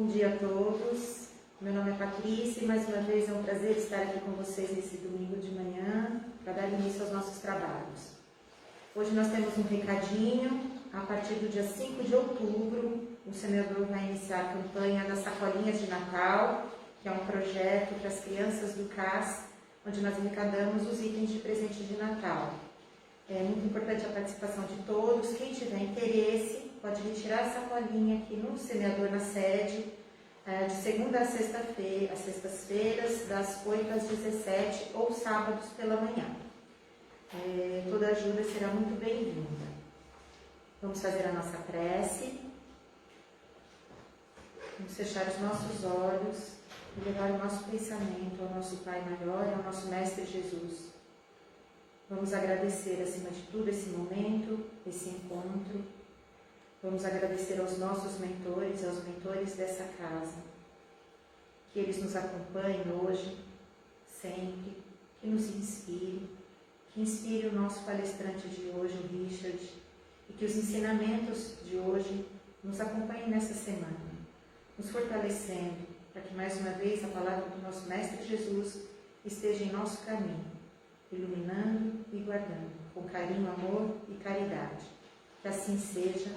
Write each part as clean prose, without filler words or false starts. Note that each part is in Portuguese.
dia a todos. Meu nome é Patrícia e mais uma vez é um prazer estar aqui com vocês nesse domingo de manhã para dar início aos nossos trabalhos. Hoje nós temos um recadinho. A partir do dia 5 de outubro, o semeador vai iniciar a campanha das sacolinhas de Natal, que é um projeto para as crianças do CAS, onde nós arrecadamos os itens de presente de Natal. É muito importante a participação de todos. Quem tiver interesse pode retirar a sacolinha aqui no semeador na sede, de segunda a sexta-feira, às sextas-feiras, das 8 às 17 ou sábados pela manhã. Toda ajuda será muito bem-vinda. Vamos fazer a nossa prece. Vamos fechar os nossos olhos e levar o nosso pensamento ao nosso Pai maior e ao nosso Mestre Jesus. Vamos agradecer, acima de tudo, esse momento, esse encontro. Vamos agradecer aos nossos mentores, aos mentores dessa casa. Que eles nos acompanhem hoje, sempre, que nos inspire, que inspire o nosso palestrante de hoje, o Richard, e que os ensinamentos de hoje nos acompanhem nessa semana, nos fortalecendo, para que mais uma vez a palavra do nosso Mestre Jesus esteja em nosso caminho, iluminando e guardando, com carinho, amor e caridade. Que assim seja,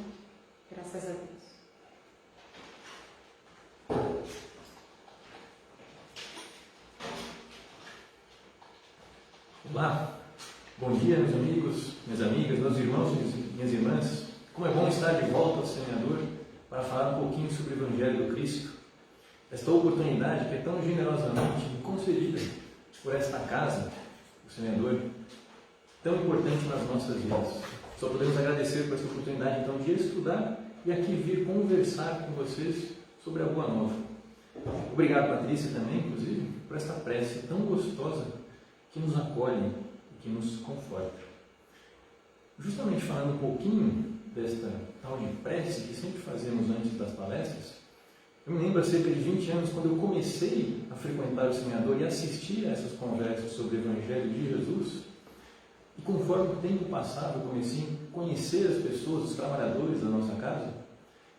graças a Deus. Olá, bom dia meus amigos, minhas amigas, meus irmãos e minhas irmãs. Como é bom estar de volta ao semeador para falar um pouquinho sobre o Evangelho do Cristo. Esta oportunidade que é tão generosamente concedida por esta casa, o semeador, tão importante nas nossas vidas. Só podemos agradecer por essa oportunidade então de estudar e aqui vir conversar com vocês sobre a Boa Nova. Obrigado, Patrícia, também, inclusive, por esta prece tão gostosa que nos acolhe e que nos conforta. Justamente falando um pouquinho desta tal de prece que sempre fazemos antes das palestras, eu me lembro há cerca de 20 anos, quando eu comecei a frequentar o semeador e assistir a essas conversas sobre o Evangelho de Jesus, e conforme o tempo passava, eu comecei a conhecer as pessoas, os trabalhadores da nossa casa,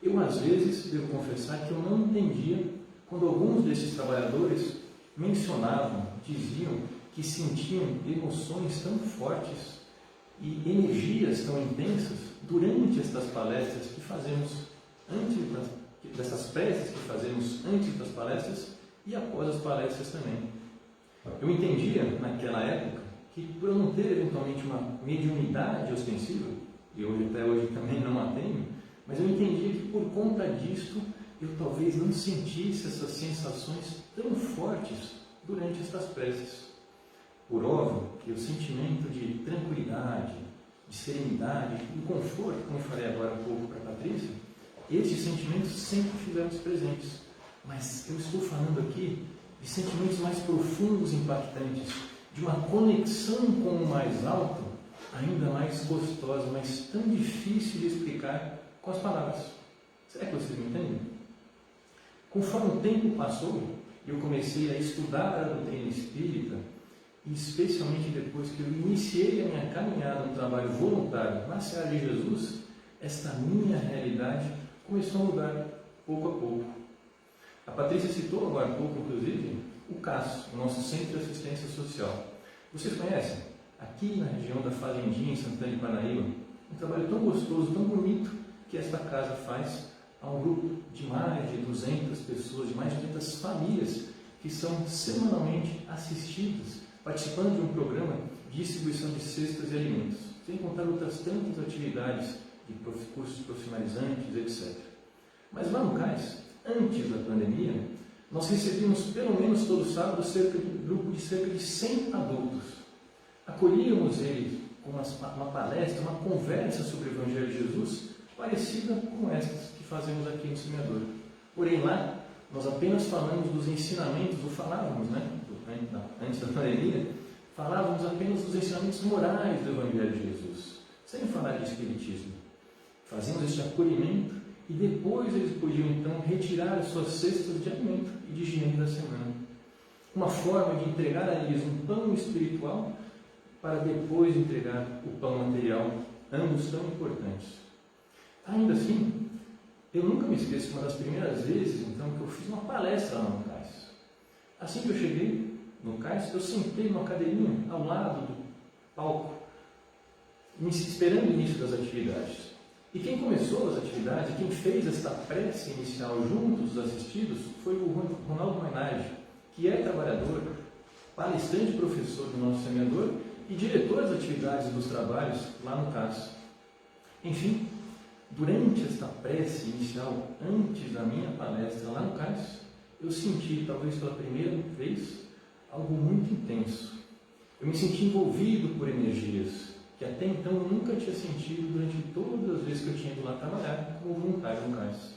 eu às vezes, devo confessar, que eu não entendia quando alguns desses trabalhadores mencionavam, diziam que sentiam emoções tão fortes e energias tão intensas durante estas palestras que fazemos dessas preces que fazemos antes das palestras e após as palestras também. Eu entendia naquela época que por eu não ter eventualmente uma mediunidade ostensiva, e hoje até hoje também não a tenho, mas eu entendia que por conta disto eu talvez não sentisse essas sensações tão fortes durante estas preces. Por óbvio que o sentimento de tranquilidade, de serenidade, de conforto, como eu falei agora há pouco para a Patrícia, esses sentimentos sempre estiveram presentes. Mas eu estou falando aqui de sentimentos mais profundos e impactantes, de uma conexão com o mais alto, ainda mais gostosa, mas tão difícil de explicar com as palavras. Será que vocês me entendem? Conforme o tempo passou, eu comecei a estudar a doutrina espírita, e especialmente depois que eu iniciei a minha caminhada no trabalho voluntário na Seara de Jesus, esta minha realidade começou a mudar pouco a pouco. A Patrícia citou agora há pouco, inclusive, o CAS, o nosso Centro de Assistência Social. Vocês conhecem? Aqui na região da Fazendinha, em Santana de Parnaíba, um trabalho tão gostoso, tão bonito, que esta casa faz a um grupo de mais de 200 pessoas, de mais de 200 famílias, que são semanalmente assistidas, participando de um programa de distribuição de cestas e alimentos, sem contar outras tantas atividades de cursos profissionalizantes, etc. Mas lá no CAS, antes da pandemia, nós recebíamos pelo menos todo sábado um grupo de cerca de 100 adultos. Acolhíamos eles com uma palestra, uma conversa sobre o Evangelho de Jesus, parecida com estas que fazemos aqui no semeador. Porém lá, nós apenas falamos dos ensinamentos, ou falávamos, antes da pandemia, falávamos apenas dos ensinamentos morais do Evangelho de Jesus, sem falar de Espiritismo. Fazíamos este acolhimento e depois eles podiam então retirar as suas cestas de alimento e de higiene da semana. Uma forma de entregar a eles um pão espiritual para depois entregar o pão material, ambos tão importantes. Ainda assim, Eu nunca me esqueço que uma das primeiras vezes, então, que eu fiz uma palestra lá no CAIS. Assim que eu cheguei no CAIS, eu sentei numa cadeirinha ao lado do palco, esperando o início das atividades. E quem começou as atividades, quem fez esta prece inicial junto dos assistidos, foi o Ronaldo Mainardi, que é trabalhador, palestrante, professor do nosso semeador e diretor das atividades e dos trabalhos lá no CAIS. Enfim, durante esta prece inicial, antes da minha palestra lá no CAIS, eu senti, talvez pela primeira vez, algo muito intenso. Eu me senti envolvido por energias que até então eu nunca tinha sentido durante todas as vezes que eu tinha ido lá trabalhar como voluntário no CAIS.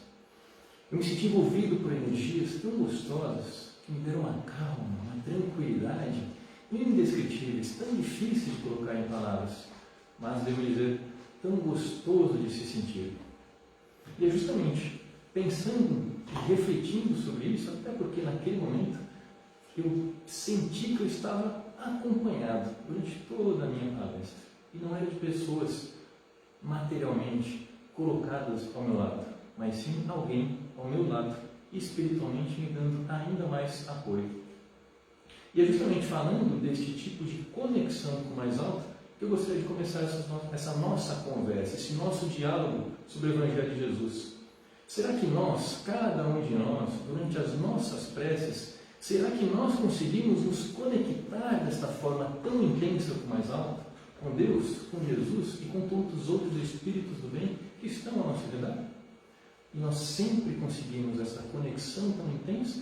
Eu me senti envolvido por energias tão gostosas que me deram uma calma, uma tranquilidade indescritíveis, tão difíceis de colocar em palavras, mas devo dizer, tão gostoso de se sentir. E é justamente pensando e refletindo sobre isso, até porque naquele momento eu senti que eu estava acompanhado durante toda a minha palestra. E não era de pessoas materialmente colocadas ao meu lado, mas sim alguém ao meu lado, espiritualmente me dando ainda mais apoio. E é justamente falando deste tipo de conexão com o mais alto que eu gostaria de começar essa nossa conversa, esse nosso diálogo sobre o Evangelho de Jesus. Será que nós, cada um de nós, durante as nossas preces, será que nós conseguimos nos conectar desta forma tão intensa com o mais alto? Com Deus, com Jesus e com todos os outros espíritos do bem que estão à nossa redor? E nós sempre conseguimos essa conexão tão intensa?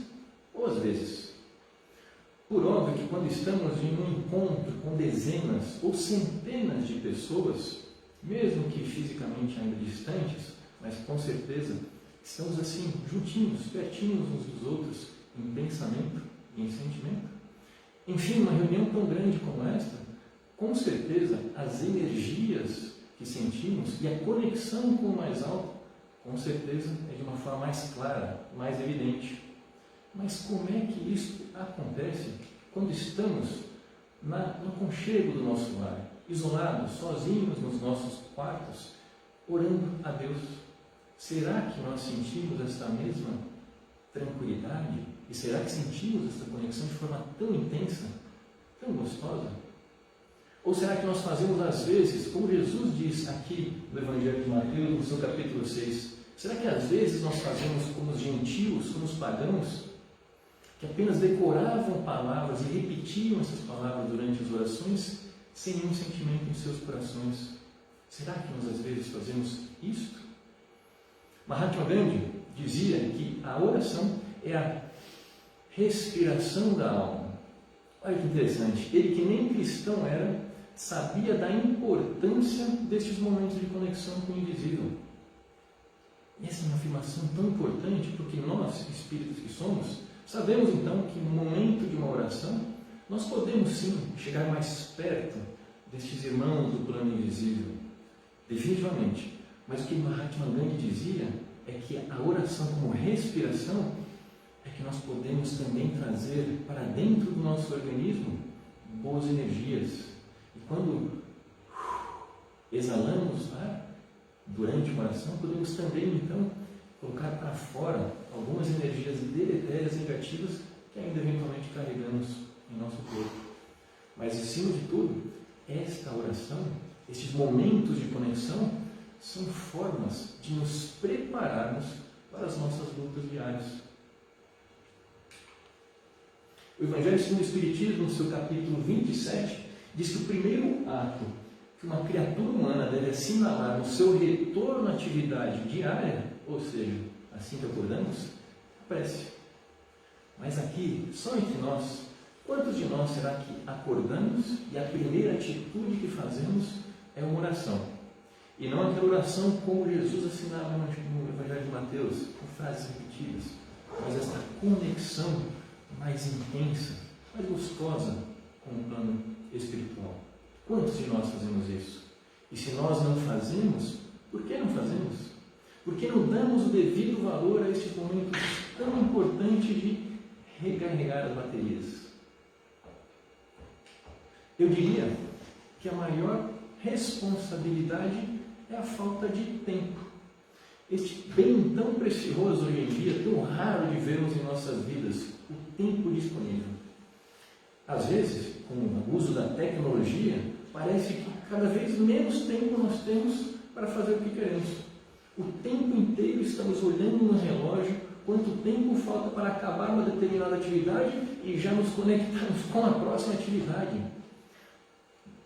Ou às vezes? Por óbvio que quando estamos em um encontro com dezenas ou centenas de pessoas, mesmo que fisicamente ainda distantes, mas com certeza estamos assim, juntinhos, pertinhos uns dos outros, em pensamento e em sentimento. Enfim, uma reunião tão grande como esta, com certeza, as energias que sentimos e a conexão com o mais alto, com certeza, é de uma forma mais clara, mais evidente. Mas como é que isso acontece quando estamos no aconchego do nosso lar, isolados, sozinhos nos nossos quartos, orando a Deus? Será que nós sentimos essa mesma tranquilidade? E será que sentimos essa conexão de forma tão intensa, tão gostosa? Ou será que nós fazemos às vezes, como Jesus diz aqui no Evangelho de Mateus, no seu capítulo 6, será que às vezes nós fazemos como os gentios, como os pagãos, que apenas decoravam palavras e repetiam essas palavras durante as orações, sem nenhum sentimento em seus corações? Será que nós às vezes fazemos isto? Mahatma Gandhi dizia que a oração é a respiração da alma. Olha que interessante, ele que nem cristão era, sabia da importância destes momentos de conexão com o invisível. E essa é uma afirmação tão importante, porque nós, espíritos que somos, sabemos então que no momento de uma oração, nós podemos sim chegar mais perto destes irmãos do plano invisível, definitivamente. Mas o que Mahatma Gandhi dizia é que a oração como respiração é que nós podemos também trazer para dentro do nosso organismo boas energias. E quando exalamos ar durante uma oração, podemos também então colocar para fora algumas energias deletérias negativas que ainda eventualmente carregamos em nosso corpo. Mas acima de tudo, esta oração, estes momentos de conexão, são formas de nos prepararmos para as nossas lutas diárias. O Evangelho segundo o Espiritismo, no seu capítulo 27, diz que o primeiro ato que uma criatura humana deve assinalar no seu retorno à atividade diária, ou seja, assim que acordamos, a prece. Mas aqui, só entre nós, quantos de nós será que acordamos e a primeira atitude que fazemos é uma oração? E não aquela oração como Jesus assinava no Evangelho de Mateus, com frases repetidas, mas esta conexão mais intensa, mais gostosa com o plano espiritual. Quantos de nós fazemos isso? E se nós não fazemos, por que não fazemos? Por que não damos o devido valor a estes momentos tão importantes de recarregar as baterias? Eu diria que a maior responsabilidade é a falta de tempo. este bem tão precioso hoje em dia, tão raro de vermos em nossas vidas, o tempo disponível. Às vezes, com o uso da tecnologia, parece que cada vez menos tempo nós temos para fazer o que queremos. O tempo inteiro estamos olhando no relógio quanto tempo falta para acabar uma determinada atividade e já nos conectamos com a próxima atividade.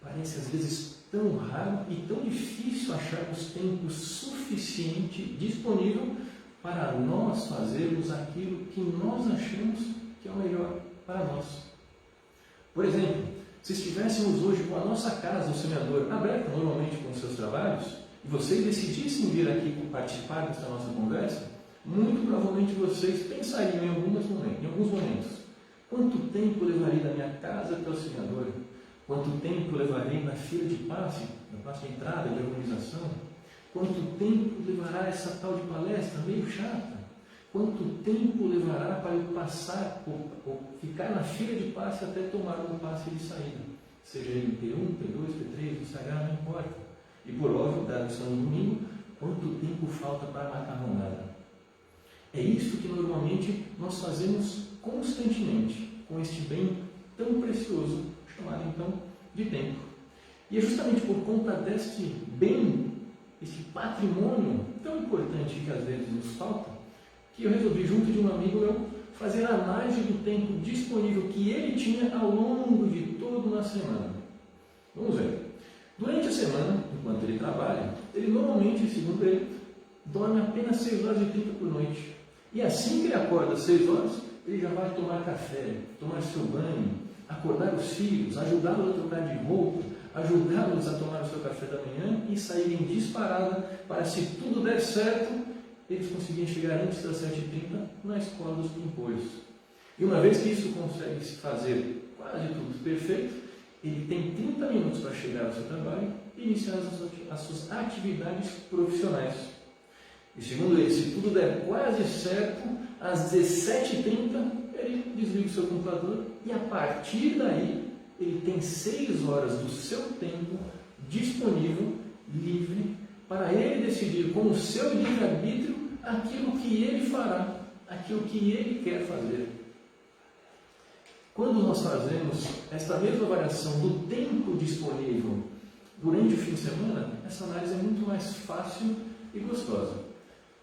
Parece às vezes tão raro e tão difícil acharmos tempo suficiente disponível para nós fazermos aquilo que nós achamos que é o melhor para nós. Por exemplo, se estivéssemos hoje com a nossa casa, o semeador, aberta normalmente com os seus trabalhos, e vocês decidissem vir aqui participar dessa nossa conversa, muito provavelmente vocês pensariam em alguns momentos, quanto tempo levaria da minha casa até o semeador? Quanto tempo levarei na fila de passe, na praça de entrada, de organização? Quanto tempo levará essa tal de palestra meio chata? Quanto tempo levará para eu passar ou ficar na fila de passe até tomar um passe de saída? Seja ele P1, P2, P3, Instagram, não importa. E por óbvio, da lição do domingo, quanto tempo falta para a macarronada? É isso que normalmente nós fazemos constantemente com este bem tão precioso, chamado então de tempo. E é justamente por conta deste bem, este patrimônio tão importante que às vezes nos falta, que eu resolvi, junto de um amigo meu, fazer a análise do tempo disponível que ele tinha ao longo de toda uma semana. Vamos ver. Durante a semana, enquanto ele trabalha, ele normalmente, segundo ele, dorme apenas 6 horas e 30 por noite. E assim que ele acorda às 6 horas, ele já vai tomar café, tomar seu banho, acordar os filhos, ajudá-los a trocar de roupa, ajudá-los a tomar o seu café da manhã e saírem disparada para, se tudo der certo, eles conseguirem chegar antes das 7h30 na escola dos pimpolhos. E uma vez que isso consegue se fazer quase tudo perfeito, ele tem 30 minutos para chegar ao seu trabalho e iniciar as suas atividades profissionais. E segundo ele, se tudo der quase certo, às 17h30 ele desliga o seu computador e a partir daí ele tem 6 horas do seu tempo disponível, livre, para ele decidir com o seu livre-arbítrio aquilo que ele fará, aquilo que ele quer fazer. Quando nós fazemos esta mesma avaliação do tempo disponível durante o fim de semana, essa análise é muito mais fácil e gostosa.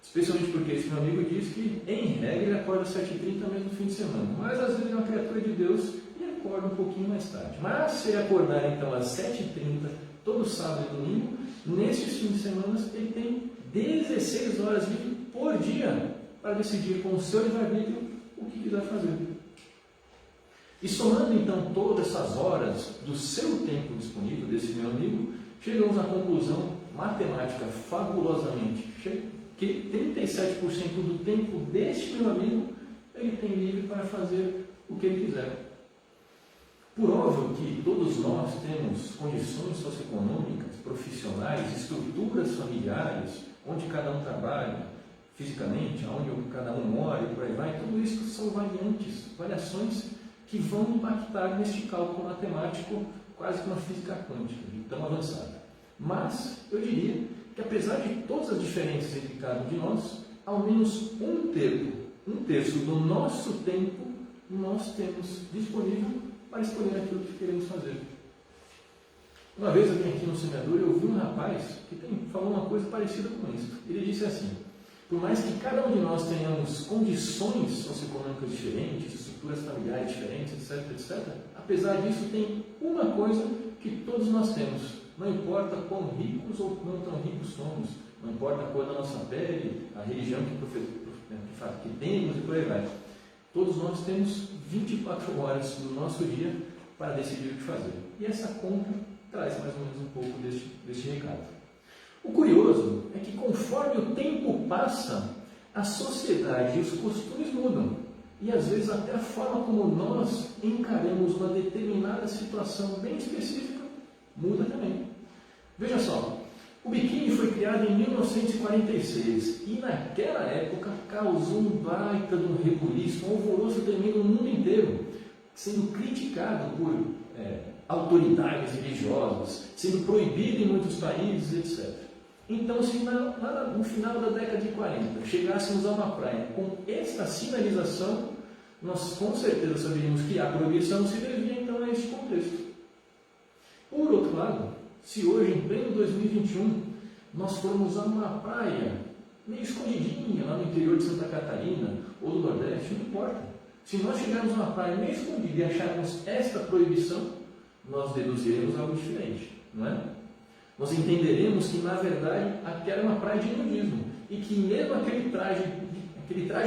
Especialmente porque esse meu amigo diz que, em regra, ele acorda às 7h30 mesmo no fim de semana. Mas às vezes é uma criatura de Deus e acorda um pouquinho mais tarde. Mas se ele acordar então às 7h30, todo sábado e domingo, nesses fins de semana ele tem 16 horas livres por dia para decidir com o seu livre-arbítrio o que quiser fazer. E somando então todas essas horas do seu tempo disponível, desse meu amigo, chegamos à conclusão matemática fabulosamente que 37% do tempo deste meu amigo ele tem livre para fazer o que ele quiser. Por óbvio que todos nós temos condições socioeconômicas, profissionais, estruturas familiares, onde cada um trabalha fisicamente, onde cada um mora e por aí vai, tudo isso são variações que vão impactar neste cálculo matemático quase que uma física quântica, tão avançada. Mas eu diria que apesar de todas as diferenças entre cada um de nós, ao menos um terço do nosso tempo nós temos disponível para escolher aquilo que queremos fazer. Uma vez eu vim aqui no semeador e eu vi um rapaz que falou uma coisa parecida com isso. Ele disse assim: por mais que cada um de nós tenhamos condições socioeconômicas diferentes, estruturas familiares diferentes, etc., apesar disso, tem uma coisa que todos nós temos. Não importa quão ricos ou não tão ricos somos, não importa a cor da nossa pele, a religião que temos e por aí vai. Todos nós temos 24 horas do nosso dia para decidir o que fazer. E essa conta traz mais ou menos um pouco deste recado. O curioso é que conforme o tempo passa, a sociedade e os costumes mudam. E às vezes até a forma como nós encaramos uma determinada situação bem específica muda também. Veja só, o biquíni foi criado em 1946 e naquela época causou um baita de um rebuliço, um alvoroço tremendo no mundo inteiro, sendo criticado por autoridades religiosas, sendo proibido em muitos países, etc. Então, se no final da década de 40 chegássemos a uma praia com esta sinalização, nós com certeza saberíamos que a proibição se devia então a este contexto. Por outro lado, se hoje, em pleno 2021, nós formos a uma praia meio escondidinha lá no interior de Santa Catarina ou do Nordeste, não importa. Se nós chegarmos a uma praia meio escondida e acharmos esta proibição, nós deduziremos algo diferente, não é? Nós entenderemos que, na verdade, aquela é uma praia de nudismo e que mesmo aquele traje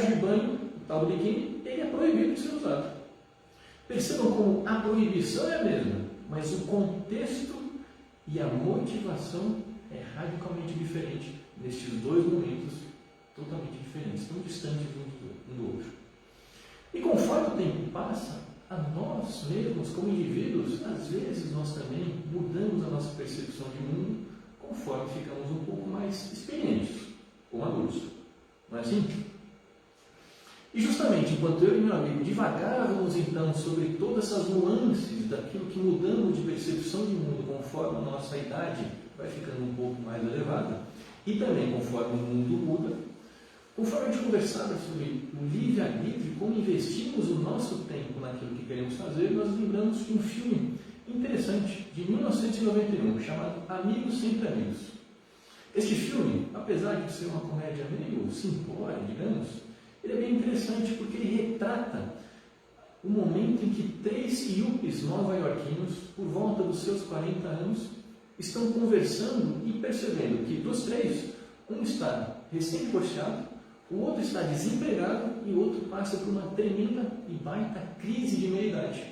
de banho, o tal do biquíni, ele é proibido de ser usado. Percebam como a proibição é a mesma, mas o contexto e a motivação é radicalmente diferente nestes dois momentos totalmente diferentes, tão distantes um do outro. E conforme o tempo passa, a nós mesmos, como indivíduos, às vezes nós também mudamos a nossa percepção de mundo conforme ficamos um pouco mais experientes, ou maduros. Não é assim? E justamente enquanto eu e meu amigo divagávamos então sobre todas essas nuances daquilo que mudamos de percepção de mundo conforme a nossa idade vai ficando um pouco mais elevada, e também conforme o mundo muda, conforme a gente conversava sobre o livre-arbítrio, como investimos o nosso tempo naquilo que queremos fazer, nós lembramos de um filme interessante, de 1991, chamado Amigos Sempre Amigos. Este filme, apesar de ser uma comédia meio simplória, digamos, ele é bem interessante porque ele retrata o momento em que 3 yuppies nova-iorquinos, por volta dos seus 40 anos, estão conversando e percebendo que dos 3, um está recém-divorciado, o outro está desempregado e o outro passa por uma tremenda e baita crise de meia-idade.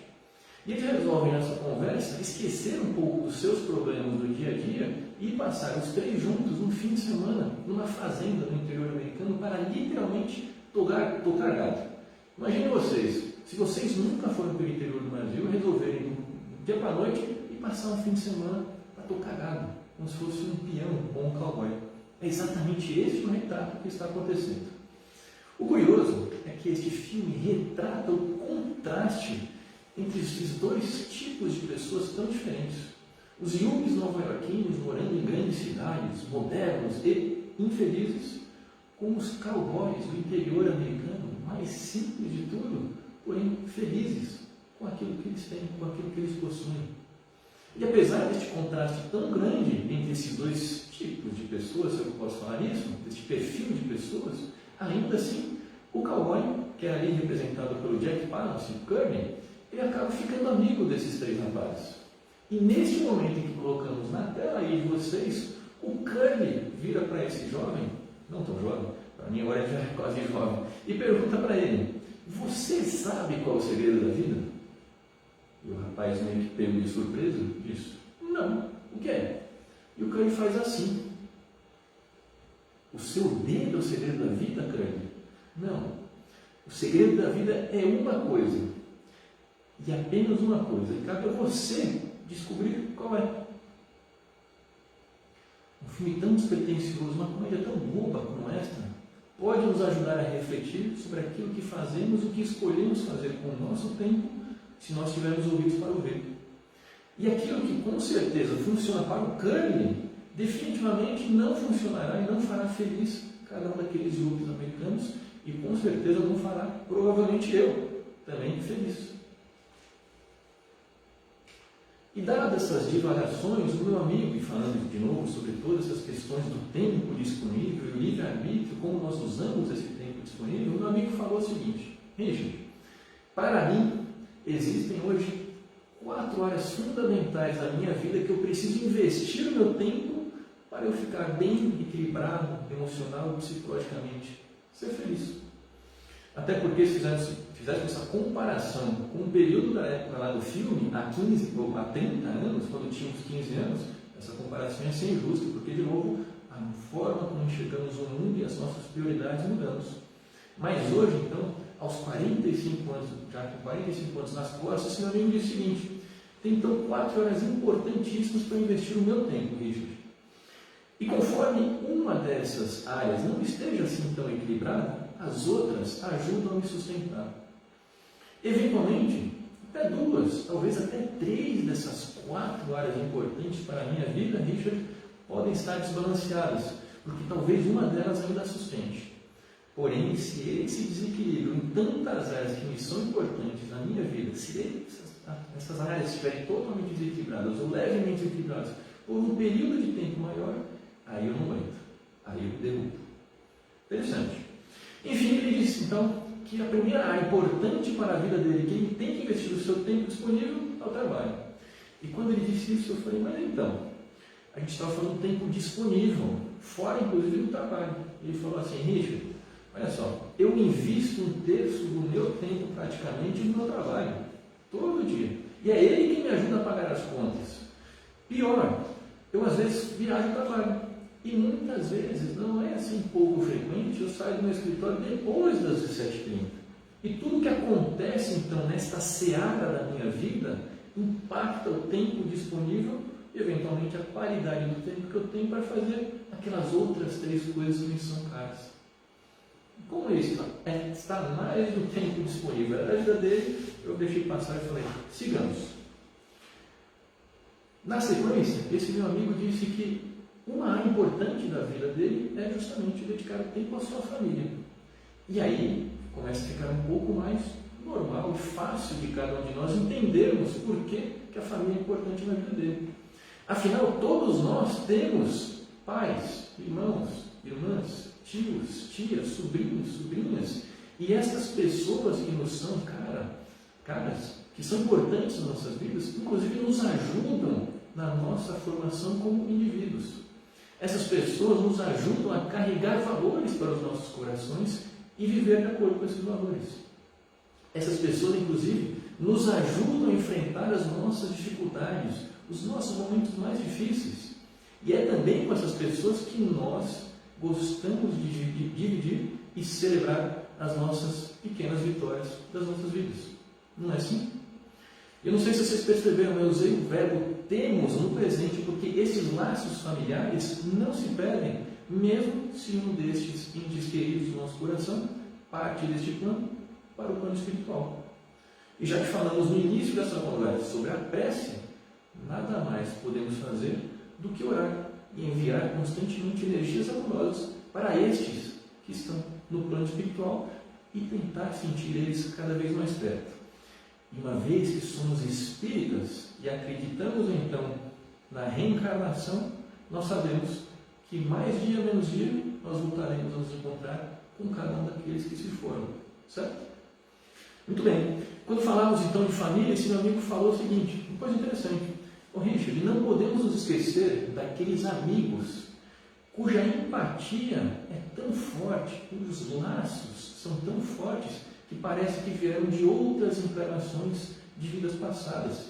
E eles resolvem nessa conversa esquecer um pouco dos seus problemas do dia a dia e passar os 3 juntos um fim de semana numa fazenda no interior americano para literalmente tocar gado. Imaginem vocês, se vocês nunca foram para o interior do Brasil, resolverem do dia para a noite e passar um fim de semana para tocar gado, como se fosse um peão ou um cowboy. É exatamente este o retrato que está acontecendo. O curioso é que este filme retrata o contraste entre esses 2 tipos de pessoas tão diferentes. Os yuppies nova-iorquinos morando em grandes cidades, modernos e infelizes, com os cowboys do interior americano, mais simples de tudo, porém felizes com aquilo que eles têm, com aquilo que eles possuem. E apesar deste contraste tão grande entre esses 2 tipos de pessoas, se eu posso falar isso, deste perfil de pessoas, ainda assim, o cowboy, que é ali representado pelo Jack Palance, o Kirby, ele acaba ficando amigo desses 3 rapazes. E neste momento em que colocamos na tela aí de vocês, o Kirby vira para esse jovem, não tão jovem, para mim agora ele já é quase jovem, e pergunta para ele: você sabe qual é o segredo da vida? E o rapaz meio que pego de surpresa diz: não, o que é? E o Kirby faz assim: o seu dedo é o segredo da vida, Kirby? Não, o segredo da vida é uma coisa, e apenas uma coisa, e cabe a você descobrir qual é. Um filme tão despretensioso, uma comédia tão boba como esta, pode nos ajudar a refletir sobre aquilo que fazemos, o que escolhemos fazer com o nosso tempo, se nós tivermos ouvidos para ouvir. E aquilo que com certeza funciona para o Kirby, definitivamente não funcionará e não fará feliz cada um daqueles grupos americanos, e com certeza não fará, provavelmente eu, também feliz. E dadas essas divagações, o meu amigo, e falando de novo sobre todas essas questões do tempo disponível e o livre-arbítrio, como nós usamos esse tempo disponível, o meu amigo falou o seguinte: Richard, para mim, existem hoje 4 áreas fundamentais da minha vida que eu preciso investir o meu tempo para eu ficar bem equilibrado, emocional e psicologicamente, ser feliz. Até porque, se fizéssemos essa comparação com o período da época lá do filme, há 15 ou há 30 anos, quando tínhamos 15 anos, essa comparação é sem justa, porque, de novo, a forma como enxergamos o mundo e as nossas prioridades mudamos. Mas hoje, então, aos 45 anos, já com 45 anos nas costas, esse meu amigo diz o seguinte: tem então 4 áreas importantíssimas para investir o meu tempo, Richard. E conforme uma dessas áreas não esteja assim tão equilibrada, as outras ajudam a me sustentar. Eventualmente, até 2, talvez até 3 dessas 4 áreas importantes para a minha vida, Richard, podem estar desbalanceadas, porque talvez uma delas ainda a sustente. Porém, se esse desequilíbrio em tantas áreas que me são importantes na minha vida, se essas áreas estiverem totalmente desequilibradas ou levemente desequilibradas por um período de tempo maior, aí eu não aguento, aí eu derrubo. Interessante. Enfim, ele disse então que a primeira área importante para a vida dele, que ele tem que investir o seu tempo disponível, é o trabalho. E quando ele disse isso, eu falei, mas então, a gente estava falando tempo disponível, fora inclusive do trabalho. Ele falou assim, Richard, olha só, eu invisto 1/3 do meu tempo praticamente no meu trabalho, todo dia. E é ele que me ajuda a pagar as contas. Pior, eu às vezes viajo ao trabalho. E muitas vezes, não é assim pouco frequente, eu saio do meu escritório depois das 17h30. E tudo que acontece então nesta seara da minha vida impacta o tempo disponível e eventualmente a qualidade do tempo que eu tenho para fazer aquelas outras 3 coisas que me são caras. Como isso está mais do tempo disponível era a vida dele, eu deixei passar e falei, sigamos. Na sequência, esse meu amigo disse que uma área importante da vida dele é justamente dedicar o tempo à sua família. E aí começa a ficar um pouco mais normal e fácil de cada um de nós entendermos por que a família é importante na vida dele. Afinal, todos nós temos pais, irmãos, irmãs, tios, tias, sobrinhos, sobrinhas, e essas pessoas que nos são caras, que são importantes nas nossas vidas, inclusive nos ajudam na nossa formação como indivíduos. Essas pessoas nos ajudam a carregar valores para os nossos corações e viver de acordo com esses valores. Essas pessoas, inclusive, nos ajudam a enfrentar as nossas dificuldades, os nossos momentos mais difíceis. E é também com essas pessoas que nós gostamos de dividir e celebrar as nossas pequenas vitórias das nossas vidas. Não é assim? Eu não sei se vocês perceberam, eu usei o verbo temos no presente, porque esses laços familiares não se perdem, mesmo se um destes índices queridos do nosso coração parte deste plano para o plano espiritual. E já que falamos no início dessa conversa sobre a prece, nada mais podemos fazer do que orar e enviar constantemente energias amorosas para estes que estão no plano espiritual e tentar sentir eles cada vez mais perto. E uma vez que somos espíritas e acreditamos então na reencarnação, nós sabemos que mais dia menos dia nós voltaremos a nos encontrar com cada um daqueles que se foram, certo? Muito bem, quando falamos então de família, esse meu amigo falou o seguinte, uma coisa interessante, Richard, não podemos nos esquecer daqueles amigos cuja empatia é tão forte, cujos laços são tão fortes, que parece que vieram de outras encarnações de vidas passadas.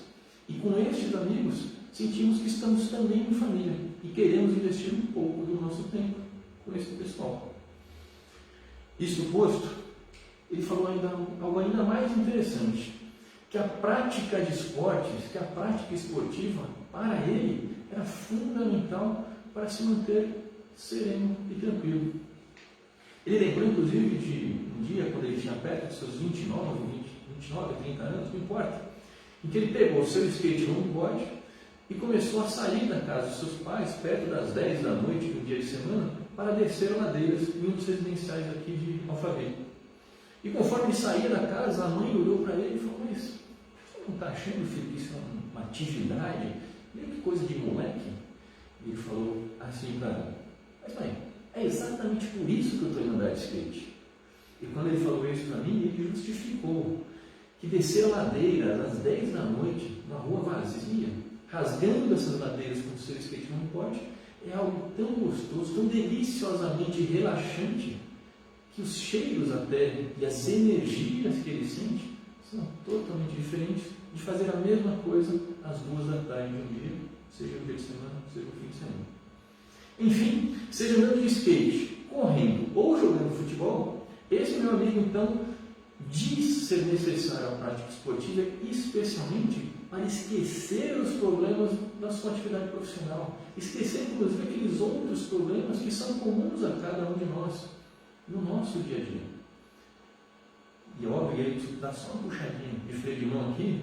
E com estes amigos, sentimos que estamos também em família e queremos investir um pouco do nosso tempo com esse pessoal. Isso posto, ele falou algo ainda mais interessante, que a prática de esportes, que a prática esportiva, para ele, era fundamental para se manter sereno e tranquilo. Ele lembrou, inclusive, de um dia, quando ele tinha perto de seus 29, 30 anos, não importa, em que ele pegou o seu skate longboard e começou a sair da casa dos seus pais, perto das 10 da noite de um dia de semana, para descer ladeiras em um dos residenciais aqui de Alphaville. E conforme ele saía da casa, a mãe olhou para ele e falou, mas você não está achando, filho, que isso é uma atividade? Meio que coisa de moleque? E ele falou assim para ela, mas mãe, é exatamente por isso que eu estou indo andar de skate. E quando ele falou isso para mim, ele justificou que descer a ladeira às 10 da noite, numa rua vazia, rasgando essas ladeiras com o seu skate longboard, é algo tão gostoso, tão deliciosamente relaxante, que os cheiros até e as energias que ele sente são totalmente diferentes de fazer a mesma coisa às 2 da tarde de um dia, seja um dia de semana, seja um fim de semana. Enfim, seja andando de skate, correndo ou jogando futebol, esse meu amigo então diz ser necessário a prática esportiva, especialmente para esquecer os problemas da sua atividade profissional, esquecer inclusive aqueles outros problemas que são comuns a cada um de nós no nosso dia a dia. E óbvio, ele dá só uma puxadinha de freio de mão aqui,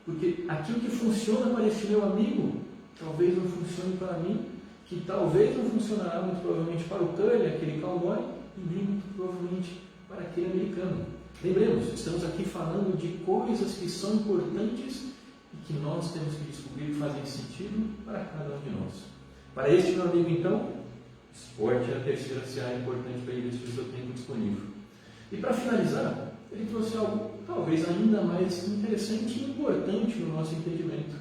porque aquilo que funciona para esse meu amigo talvez não funcione para mim, que talvez não funcionará muito provavelmente para o Curly, aquele cowboy, e nem muito provavelmente para aquele americano. Lembremos, estamos aqui falando de coisas que são importantes e que nós temos que descobrir que fazem sentido para cada um de nós. Para este meu amigo, então, esporte é a terceira seara importante para ele investir o seu tempo disponível. E para finalizar, ele trouxe algo talvez ainda mais interessante e importante no nosso entendimento.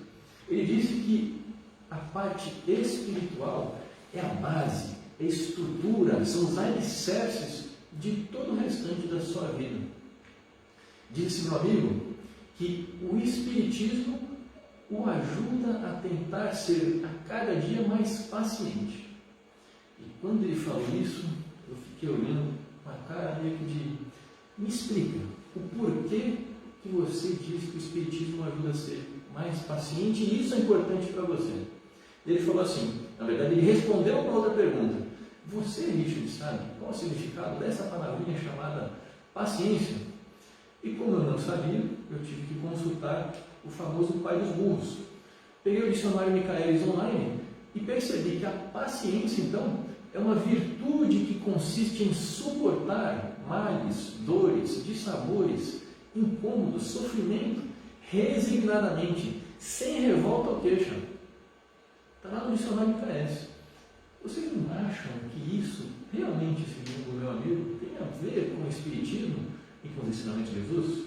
Ele disse que a parte espiritual é a base, é a estrutura, são os alicerces de todo o restante da sua vida. Disse meu amigo que o Espiritismo o ajuda a tentar ser a cada dia mais paciente. E quando ele falou isso, eu fiquei olhando com a cara meio que de: me explica o porquê que você diz que o Espiritismo ajuda a ser mais paciente e isso é importante para você. Ele falou assim, na verdade ele respondeu para outra pergunta: você, Richard, sabe qual é o significado dessa palavrinha chamada paciência? E como eu não sabia, eu tive que consultar o famoso pai dos burros. Peguei o dicionário Michaelis online e percebi que a paciência, então, é uma virtude que consiste em suportar males, dores, dissabores, incômodos, sofrimento, resignadamente, sem revolta ou queixa. Está lá no dicionário Michaelis. Vocês não acham que isso, realmente, segundo o meu amigo, tem a ver com o Espiritismo e com os ensinamentos de Jesus?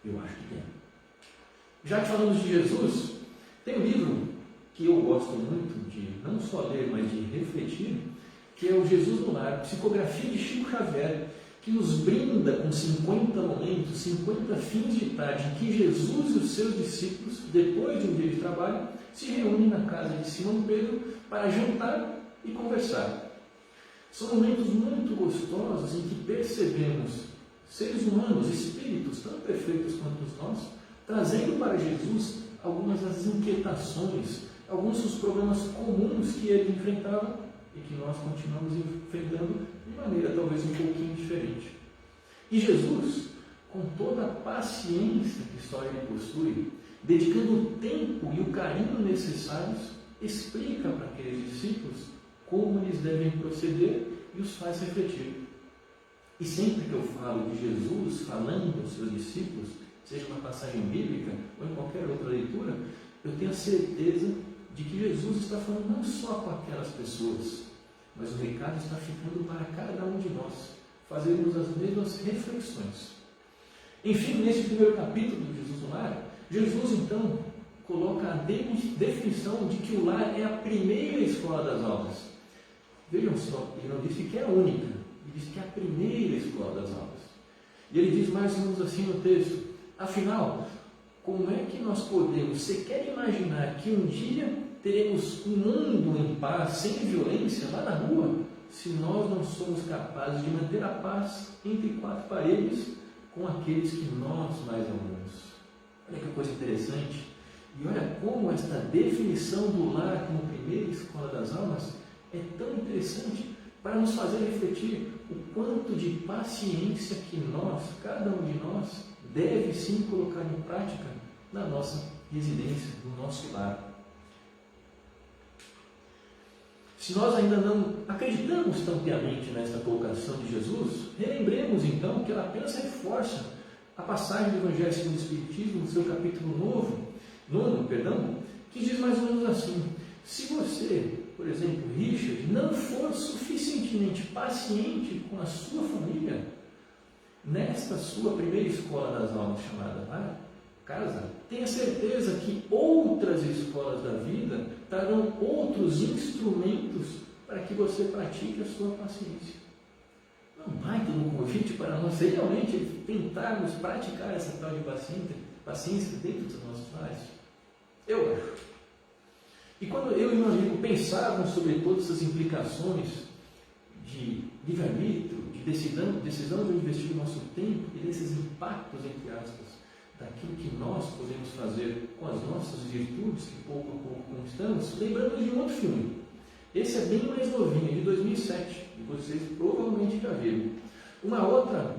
Eu acho que tem. Já que falamos de Jesus, tem um livro que eu gosto muito de não só ler, mas de refletir, que é o Jesus no Lar, psicografia de Chico Xavier, que nos brinda com 50 momentos, 50 fins de tarde, em que Jesus e os seus discípulos, depois de um dia de trabalho, se reúnem na casa de Simão Pedro para jantar e conversar. São momentos muito gostosos em que percebemos seres humanos, espíritos tão perfeitos quanto nós, trazendo para Jesus algumas das inquietações, alguns dos problemas comuns que ele enfrentava e que nós continuamos enfrentando de maneira talvez um pouquinho diferente. E Jesus, com toda a paciência que só ele possui, dedicando o tempo e o carinho necessários, explica para aqueles discípulos como eles devem proceder e os faz refletir. E sempre que eu falo de Jesus falando aos seus discípulos, seja uma passagem bíblica ou em qualquer outra leitura, eu tenho a certeza de que Jesus está falando não só com aquelas pessoas, mas o recado está ficando para cada um de nós, fazermos as mesmas reflexões. Enfim, nesse primeiro capítulo de Jesus no Lar, Jesus então coloca a definição de que o lar é a primeira escola das almas. Vejam só, ele não disse que é a única, ele disse que é a primeira escola das almas. E ele diz mais ou menos assim no texto: afinal, como é que nós podemos sequer imaginar que um dia teremos um mundo em paz, sem violência, lá na rua, se nós não somos capazes de manter a paz entre quatro paredes com aqueles que nós mais amamos? Olha que coisa interessante. E olha como esta definição do lar como primeira escola das almas é tão interessante para nos fazer refletir o quanto de paciência que nós, cada um de nós, deve sim colocar em prática na nossa residência, no nosso lar. Se nós ainda não acreditamos tão piamente nesta colocação de Jesus, relembremos então que ela apenas reforça a passagem do Evangelho segundo o Espiritismo, no seu capítulo 9, que diz mais ou menos assim: se você, por exemplo, Richard, não for suficientemente paciente com a sua família, nesta sua primeira escola das almas chamada casa, tenha certeza que outras escolas da vida trarão outros instrumentos para que você pratique a sua paciência. Não vai ter um convite para nós realmente tentarmos praticar essa tal de paciência dentro dos nossos lares? Eu acho. E quando eu e meu amigo pensávamos sobre todas essas implicações de livre-arbítrio, de decisão de investir o nosso tempo e desses impactos, entre aspas, daquilo que nós podemos fazer com as nossas virtudes, que pouco a pouco conquistamos, lembramos de um outro filme. Esse é bem mais novinho, de 2007, e vocês provavelmente já viram. Uma outra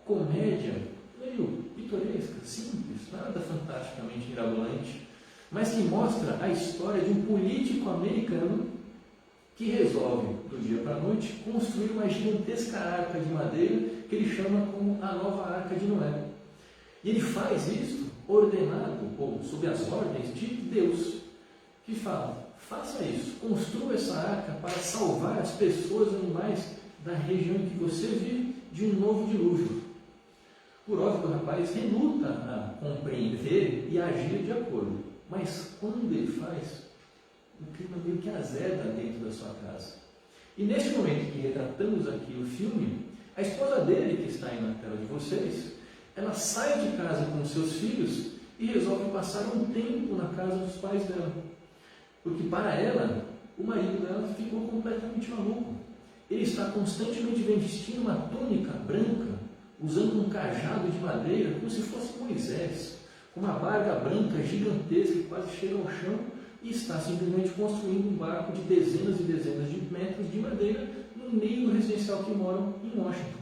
comédia, meio pitoresca, simples, nada fantasticamente mirabolante, mas que mostra a história de um político americano que resolve, do dia para a noite, construir uma gigantesca arca de madeira que ele chama como a nova Arca de Noé. E ele faz isso ordenado, ou sob as ordens de Deus, que fala: faça isso, construa essa arca para salvar as pessoas e animais da região em que você vive de um novo dilúvio. Por óbvio, o rapaz reluta a compreender e agir de acordo, mas quando ele faz, o clima meio que azeda dentro da sua casa. E neste momento que retratamos aqui o filme, a esposa dele, que está aí na tela de vocês, ela sai de casa com os seus filhos e resolve passar um tempo na casa dos pais dela. Porque para ela, o marido dela ficou completamente maluco. Ele está constantemente vestindo uma túnica branca, usando um cajado de madeira, como se fosse Moisés, com uma barca branca gigantesca que quase chega ao chão, e está simplesmente construindo um barco de dezenas e dezenas de metros de madeira no meio do residencial que moram em Washington.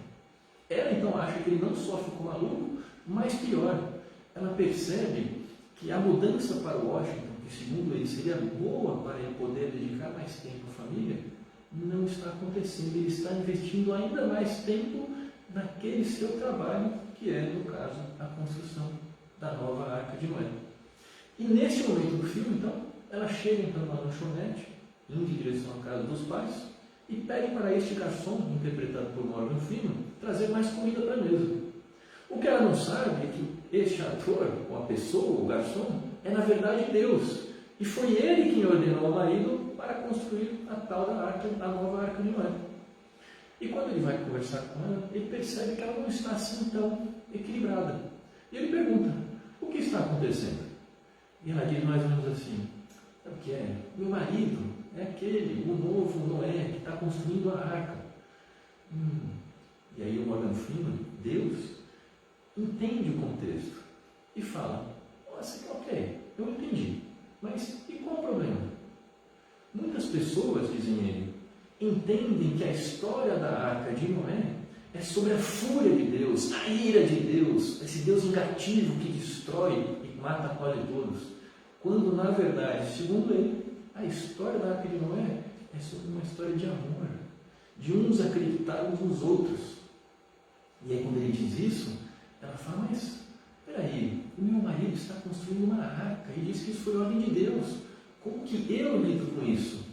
Ela então acha que ele não só ficou maluco, mas pior, ela percebe que a mudança para Washington, que segundo ele seria boa para ele poder dedicar mais tempo à família, não está acontecendo. Ele está investindo ainda mais tempo naquele seu trabalho, que é, no caso, a construção da nova Arca de Noé. E neste momento do filme, então, ela chega então na lanchonete, indo em direção à casa dos pais, e pede para este garçom, interpretado por Morgan Freeman, trazer mais comida para a mesa. O que ela não sabe é que este ator, ou a pessoa, o garçom, é na verdade Deus. E foi ele quem ordenou ao marido para construir a tal da arca, a nova Arca de Noé. E quando ele vai conversar com ela, ele percebe que ela não está assim tão equilibrada. E ele pergunta: o que está acontecendo? E ela diz mais ou menos assim: sabe o que é? Meu marido é aquele, o novo Noé, que está construindo a arca. E aí o Morgan Freeman, Deus, entende o contexto e fala: nossa, ok, eu entendi, mas e qual o problema? Muitas pessoas, dizem ele, entendem que a história da Arca de Noé é sobre a fúria de Deus, a ira de Deus, esse Deus vingativo que destrói e mata quase todos, quando na verdade, segundo ele, a história da Arca de Noé é sobre uma história de amor, de uns acreditarmos nos outros. E aí quando ele diz isso, ela fala: mas peraí, o meu marido está construindo uma arca e diz que isso foi ordem de Deus, como que eu lido com isso?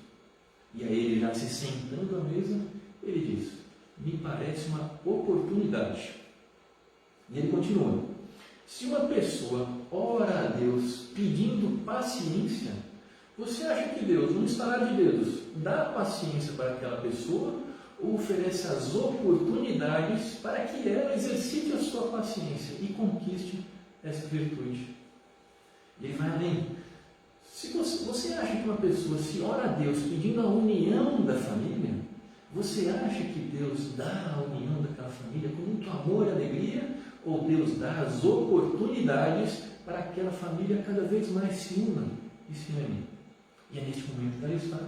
E aí ele, já se sentando à mesa, ele diz: me parece uma oportunidade. E ele continua: se uma pessoa ora a Deus pedindo paciência, você acha que Deus, num estalar de dedos, dá paciência para aquela pessoa ou oferece as oportunidades para que ela exercite a sua paciência e conquiste essa virtude? E ele vai além. Se você acha que uma pessoa se ora a Deus pedindo a união da família, você acha que Deus dá a união daquela família com muito amor e alegria, ou Deus dá as oportunidades para que aquela família cada vez mais se una e se ame? E é neste momento que ela está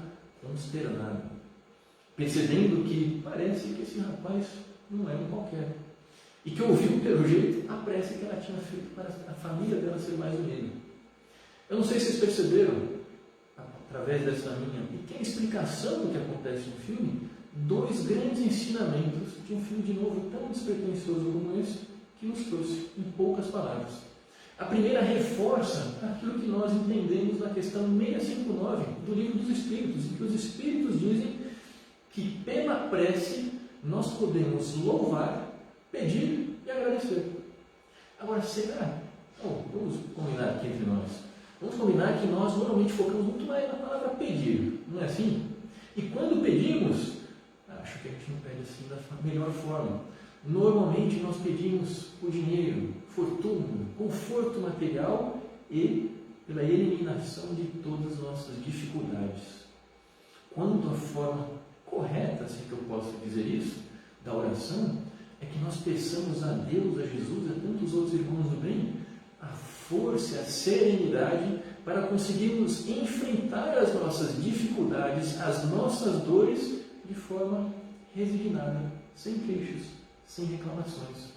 consternada, percebendo que parece que esse rapaz não é um qualquer, e que ouviu pelo jeito a prece que ela tinha feito para a família dela ser mais unida. Eu não sei se vocês perceberam, através dessa minha pequena explicação do que acontece no filme, dois grandes ensinamentos de um filme de novo tão despretensioso como esse, que nos trouxe em poucas palavras. A primeira reforça aquilo que nós entendemos na questão 659 do Livro dos Espíritos, em que os Espíritos dizem que pela prece nós podemos louvar, pedir e agradecer. Agora, será? Vamos combinar aqui entre nós. Vamos combinar que nós normalmente focamos muito mais na palavra pedir, não é assim? E quando pedimos, acho que a gente não pede assim da melhor forma. Normalmente nós pedimos o dinheiro, fortuna, conforto material e pela eliminação de todas as nossas dificuldades. Quando a forma correta, se que eu posso dizer isso, da oração, é que nós peçamos a Deus, a Jesus, a tantos outros irmãos do bem, a força, a serenidade para conseguirmos enfrentar as nossas dificuldades, as nossas dores de forma resignada, sem queixas, sem reclamações.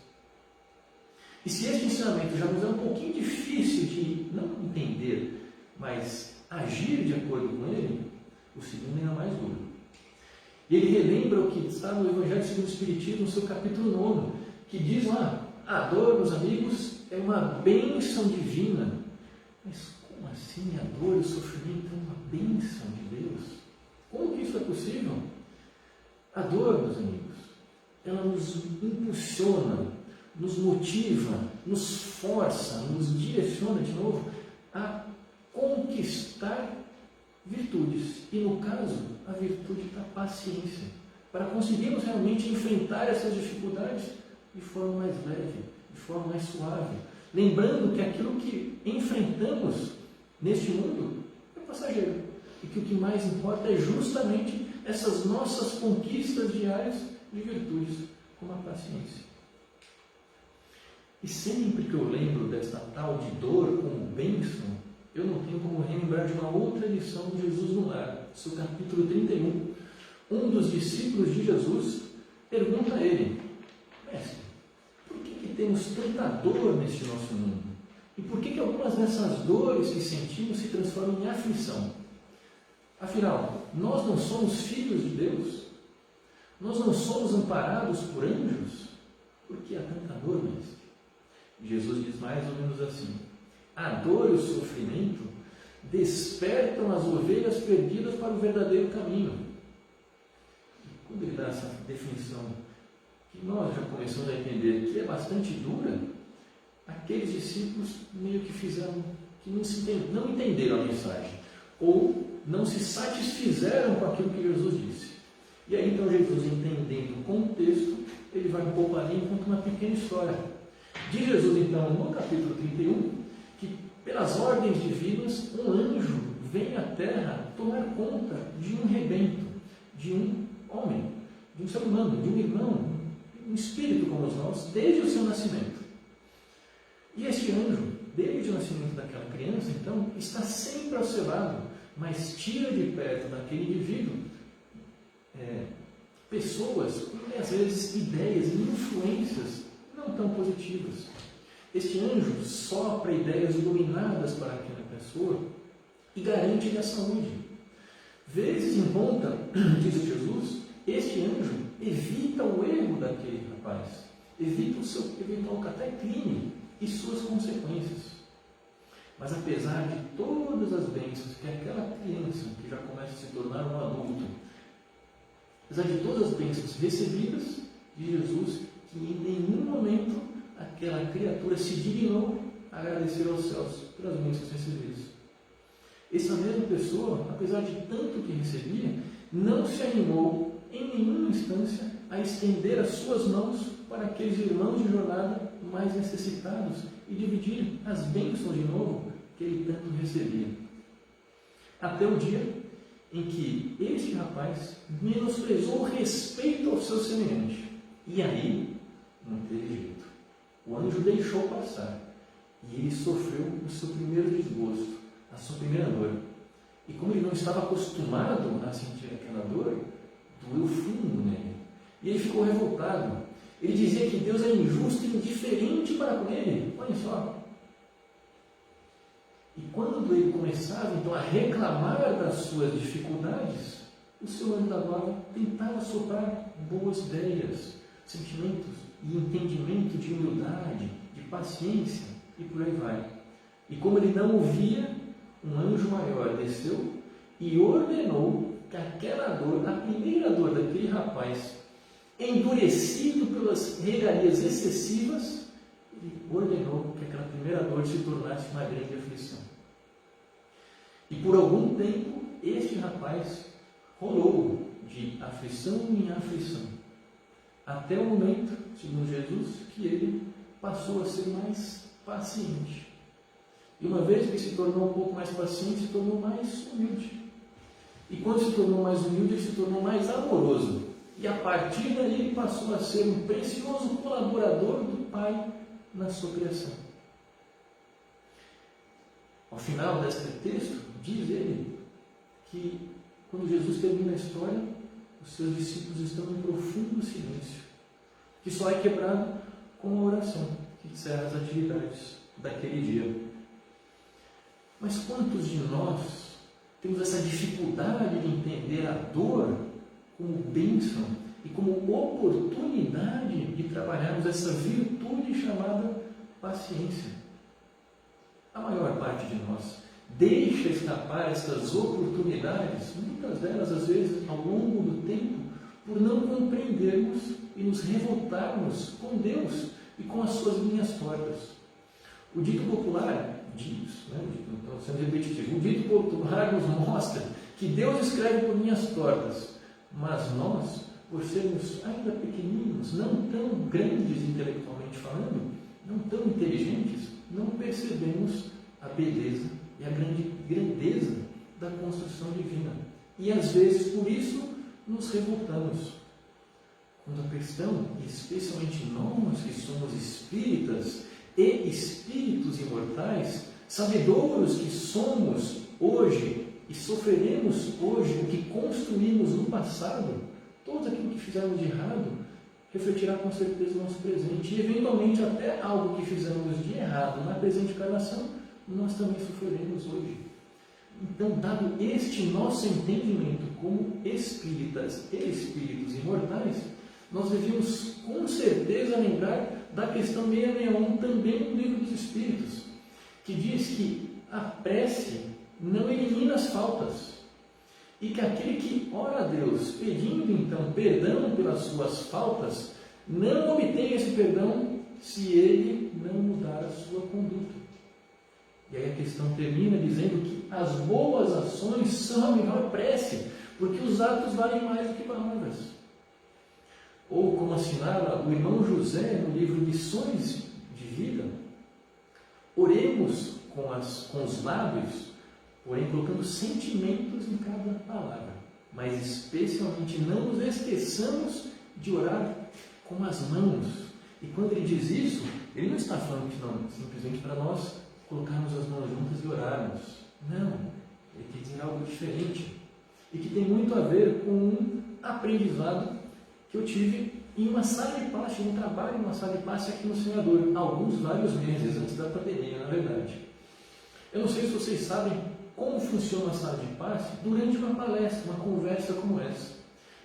E se este ensinamento já nos é um pouquinho difícil de não entender, mas agir de acordo com ele, o segundo ainda mais duro. E ele relembra o que está no Evangelho segundo o Espiritismo, no seu capítulo 9, que diz lá, a dor, meus amigos, é uma bênção divina. Mas como assim a dor e o sofrimento é uma bênção de Deus? Como que isso é possível? A dor, meus amigos, ela nos impulsiona, nos motiva, nos força, nos direciona de novo a conquistar virtudes. E no caso, a virtude da paciência, para conseguirmos realmente enfrentar essas dificuldades de forma mais leve, de forma mais suave. Lembrando que aquilo que enfrentamos neste mundo é passageiro. E que o que mais importa é justamente essas nossas conquistas diárias de virtudes, como a paciência. E sempre que eu lembro desta tal de dor como bênção, eu não tenho como relembrar de uma outra lição de Jesus no Lar, seu capítulo 31. Um dos discípulos de Jesus pergunta a ele, mestre, por que temos tanta dor neste nosso mundo? E por que algumas dessas dores que sentimos se transformam em aflição? Afinal, nós não somos filhos de Deus? Nós não somos amparados por anjos? Por que há tanta dor, mestre? Jesus diz mais ou menos assim, a dor e o sofrimento despertam as ovelhas perdidas para o verdadeiro caminho. E quando ele dá essa definição, que nós já começamos a entender que é bastante dura, aqueles discípulos meio que fizeram, que não entenderam a mensagem, ou não se satisfizeram com aquilo que Jesus disse. E aí então Jesus, entendendo o contexto, ele vai um pouco além e conta uma pequena história. Diz Jesus então, no capítulo 31, que pelas ordens divinas, um anjo vem à terra tomar conta de um rebento, de um homem, de um ser humano, de um irmão, um espírito como nós, desde o seu nascimento. E este anjo, desde o nascimento daquela criança, então, está sempre ao seu lado, mas tira de perto daquele indivíduo pessoas com, às vezes, ideias e influências não tão positivas. Este anjo sopra ideias iluminadas para aquela pessoa e garante-lhe a saúde. Vezes em conta, diz Jesus, este anjo evita o erro daquele rapaz, evita até crime e suas consequências. Mas apesar de todas as bênçãos que aquela criança, que já começa a se tornar um adulto, apesar de todas as bênçãos recebidas de Jesus, que em nenhum momento aquela criatura se dignou a agradecer aos céus pelas bênçãos recebidas. Essa mesma pessoa, apesar de tanto que recebia, não se animou em nenhuma instância a estender as suas mãos para aqueles irmãos de jornada mais necessitados e dividir as bênçãos de novo que ele tanto recebia. Até o dia em que este rapaz menosprezou o respeito ao seu semelhante. E aí, não teve jeito. O anjo deixou passar e ele sofreu o seu primeiro desgosto, a sua primeira dor. E como ele não estava acostumado a sentir aquela dor, doeu fundo nele. E ele ficou revoltado. Ele dizia que Deus é injusto e indiferente para com ele. Olha só. E quando ele começava então a reclamar das suas dificuldades, o seu anjo da guarda tentava soprar boas ideias, sentimentos e entendimento de humildade, de paciência e por aí vai. E como ele não ouvia, um anjo maior desceu e ordenou que aquela dor, a primeira dor daquele rapaz, endurecido pelas regalias excessivas, ele ordenou que aquela primeira dor se tornasse uma grande aflição. E por algum tempo, este rapaz rolou de aflição em aflição, até o momento, segundo Jesus, que ele passou a ser mais paciente. E uma vez que ele se tornou um pouco mais paciente, se tornou mais humilde. E quando se tornou mais humilde, ele se tornou mais amoroso. E a partir daí ele passou a ser um precioso colaborador do Pai na sua criação. Ao final deste texto, diz ele que quando Jesus termina a história, os seus discípulos estão em profundo silêncio, que só é quebrado com a oração que encerra as atividades daquele dia. Mas quantos de nós temos essa dificuldade de entender a dor como bênção e como oportunidade de trabalharmos essa virtude chamada paciência. A maior parte de nós deixa escapar essas oportunidades, muitas delas, às vezes, ao longo do tempo, por não compreendermos e nos revoltarmos com Deus e com as suas linhas tortas. O dito popular diz, estou sendo repetitivo, o dito popular nos mostra que Deus escreve por linhas tortas, mas nós, por sermos ainda pequeninos, não tão grandes intelectualmente falando, não tão inteligentes, não percebemos a beleza e a grandeza da construção divina. E às vezes, por isso, nos revoltamos. Quando a questão, especialmente nós que somos espíritas e espíritos imortais, sabedouros que somos hoje e sofreremos hoje o que construímos no passado, todo aquilo que fizemos de errado refletirá com certeza no nosso presente e eventualmente até algo que fizemos de errado na presente encarnação, nós também sofreremos hoje. Então, dado este nosso entendimento como espíritas e espíritos imortais, nós devíamos com certeza lembrar da questão 661 também no Livro dos Espíritos, que diz que a prece não elimina as faltas e que aquele que ora a Deus pedindo então perdão pelas suas faltas não obtém esse perdão se ele não mudar a sua conduta. E aí a questão termina dizendo que as boas ações são a melhor prece, porque os atos valem mais do que palavras. Ou como assinala o irmão José no livro Lições de Vida, oremos com os lábios, porém colocando sentimentos em cada palavra, mas especialmente não nos esqueçamos de orar com as mãos. E quando ele diz isso, ele não está falando que não, simplesmente para nós colocarmos as mãos juntas e orarmos. Não, ele quer dizer algo diferente e que tem muito a ver com um aprendizado que eu tive em uma sala de passe, um trabalho em uma sala de passe aqui no Senhor, vários meses antes da pandemia, na verdade. Eu não sei se vocês sabem como funciona a sala de passe durante uma palestra, uma conversa como essa.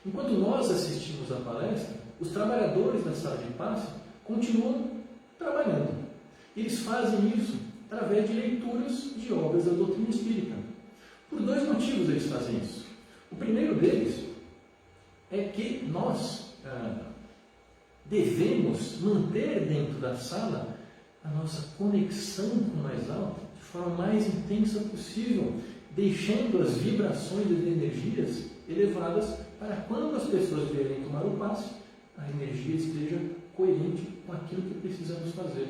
Enquanto nós assistimos à palestra, os trabalhadores da sala de passe continuam trabalhando. Eles fazem isso através de leituras de obras da doutrina espírita. Por dois motivos eles fazem isso. O primeiro deles é que nós devemos manter dentro da sala a nossa conexão com o mais alto de forma mais intensa possível, deixando as vibrações e as energias elevadas para quando as pessoas vierem tomar o passe, a energia esteja coerente com aquilo que precisamos fazer.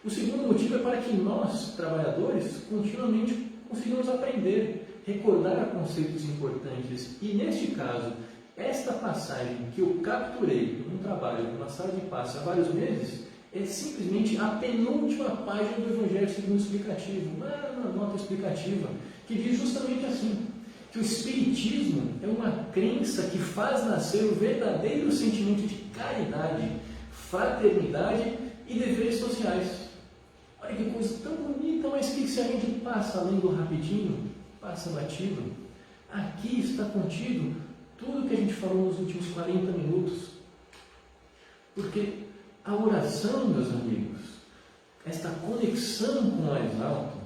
O segundo motivo é para que nós, trabalhadores, continuamente consigamos aprender, recordar conceitos importantes. E neste caso, esta passagem que eu capturei num trabalho, numa sala de passe há vários meses, é simplesmente a penúltima página do Evangelho segundo o explicativo, uma nota explicativa, que diz justamente assim, que o Espiritismo é uma crença que faz nascer o verdadeiro sentimento de caridade, fraternidade e deveres sociais. Olha que coisa tão bonita, mas que se a gente passa lendo rapidinho, passa batido, aqui está contido tudo que a gente falou nos últimos 40 minutos. Porque a oração, meus amigos, esta conexão com o mais alto,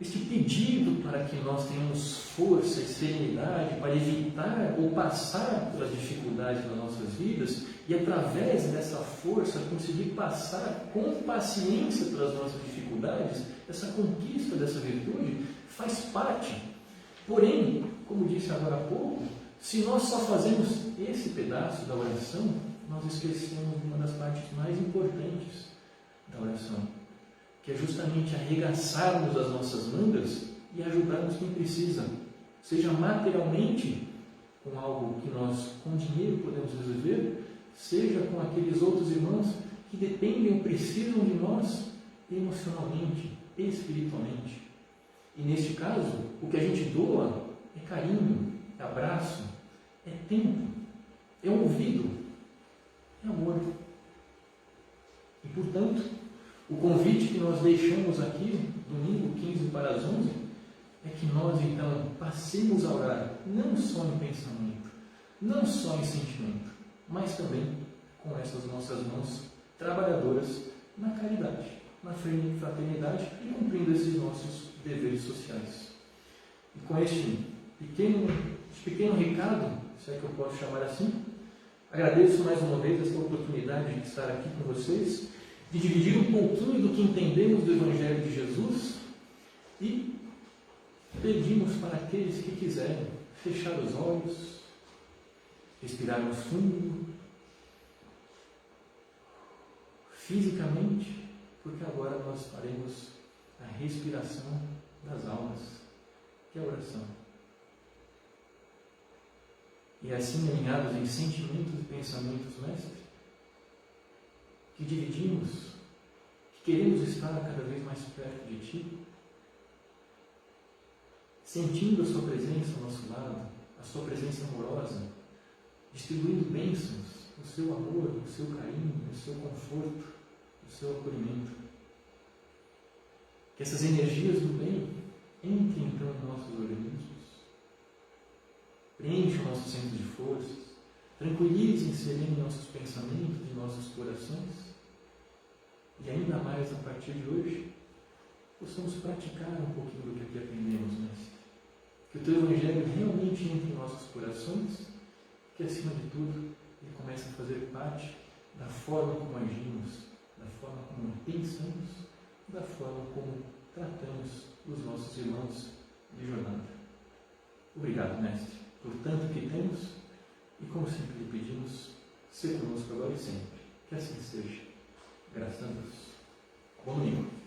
este pedido para que nós tenhamos força e serenidade para evitar ou passar pelas dificuldades das nossas vidas e através dessa força conseguir passar com paciência pelas nossas dificuldades, essa conquista dessa virtude faz parte. Porém, como disse agora há pouco, se nós só fazemos esse pedaço da oração, nós esquecemos uma das partes mais importantes da oração, que é justamente arregaçarmos as nossas mangas e ajudarmos quem precisa, seja materialmente, com algo que nós com dinheiro podemos resolver, seja com aqueles outros irmãos que dependem ou precisam de nós emocionalmente, espiritualmente. E neste caso, o que a gente doa é carinho, é abraço, é tempo, é ouvido, é amor. E portanto, o convite que nós deixamos aqui, domingo 15 para as 11, é que nós então passemos a orar, não só em pensamento, não só em sentimento, mas também com essas nossas mãos trabalhadoras na caridade, na fraternidade e cumprindo esses nossos deveres sociais. E com este pequeno recado, se é que eu posso chamar assim, agradeço mais uma vez esta oportunidade de estar aqui com vocês, de dividir um pouquinho do que entendemos do Evangelho de Jesus e pedimos para aqueles que quiserem fechar os olhos, respirar no fundo, fisicamente, porque agora nós faremos a respiração das almas, que é a oração. E assim, alinhados em sentimentos e pensamentos, Mestre, que dividimos, que queremos estar cada vez mais perto de Ti, sentindo a Sua presença ao nosso lado, a Sua presença amorosa, distribuindo bênçãos, o Seu amor, o Seu carinho, o Seu conforto, o Seu acolhimento. Que essas energias do bem entrem então em nossos organismos, preencham nossos centros de forças, tranquilizem e serenem nossos pensamentos e nossos corações, e ainda mais a partir de hoje, possamos praticar um pouquinho do que aqui aprendemos, Mestre. Que o Teu Evangelho realmente entre em nossos corações, que acima de tudo ele comece a fazer parte da forma como agimos, da forma como pensamos, da forma como tratamos os nossos irmãos de jornada. Obrigado, Mestre, por tanto que temos e, como sempre lhe pedimos, ser conosco agora e sempre. Que assim seja. Graças a Deus. Bom domingo.